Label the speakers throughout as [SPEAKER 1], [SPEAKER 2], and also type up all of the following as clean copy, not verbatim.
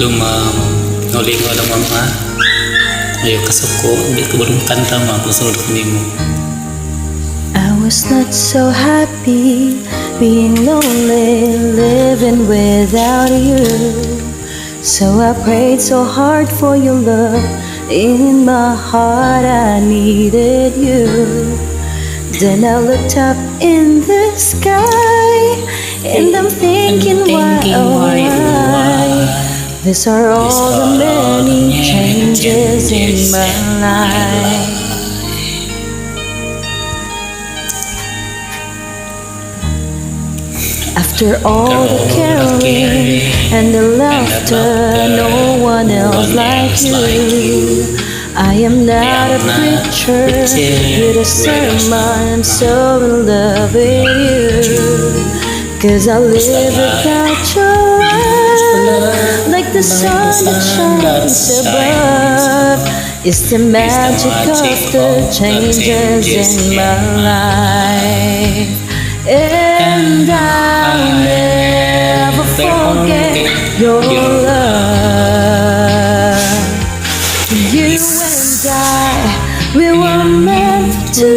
[SPEAKER 1] lumang uling nga lumang ha. Ayaw kasuko, hindi ko balong kanta ma, pasunod ko nimo.
[SPEAKER 2] I was not so happy being lonely, living without you. So I prayed so hard for your love. In my heart I needed you. Then I looked up in the sky, and I'm thinking why, oh why? These are all the many changes in my life. After all the caring and the laughter, no one else like you. I am not a preacher with a sermon, I'm so in love with you. 'Cause I live without your love, like the sun that shines above. It's the magic of the changes in my life. And I'll never forget your love. You and I, we were meant to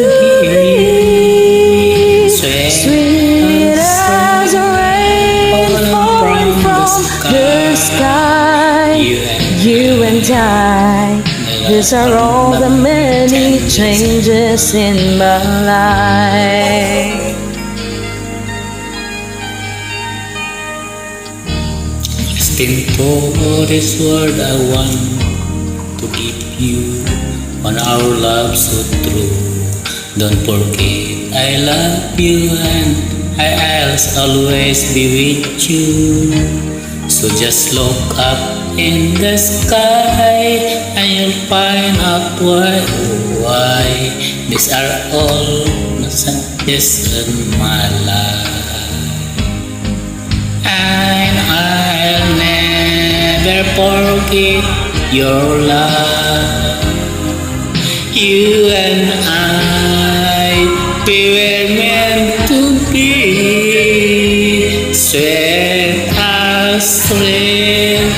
[SPEAKER 2] be. Sweet as rain falling from the sky. You and I, these are all the many changes in my life.
[SPEAKER 1] For this world I want to give you on our love so true. Don't forget I love you and I'll always be with you. So just look up in the sky and you'll find out why these are all the changes in my life. And I'll never forget your love. You and I, we were meant to be. Sweet as rain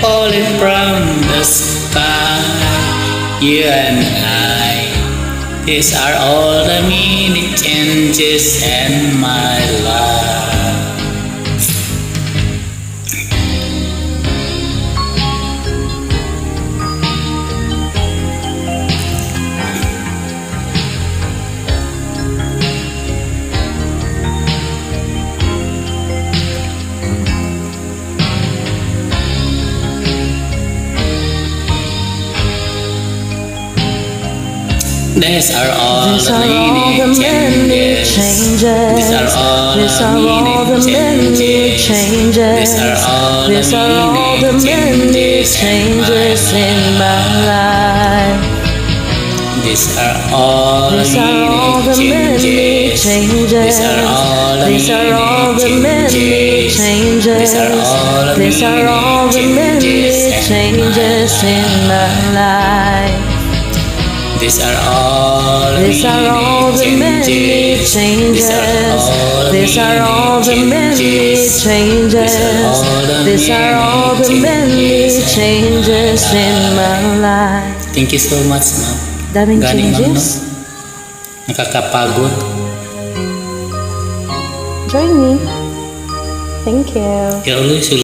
[SPEAKER 1] falling from the sky. You and I, these are all the many changes in my life. These are all the many changes. These are all the many changes. These are all the many changes in my life. These are all the many changes. These are all the many changes. These are all the many changes in my life. These are all the many changes. These are all the many changes. These are all the many changes in my life. Thank you so much, ma'am.
[SPEAKER 2] Daming changes.
[SPEAKER 1] Nakakapagod.
[SPEAKER 2] Join me. Thank you.
[SPEAKER 1] You're always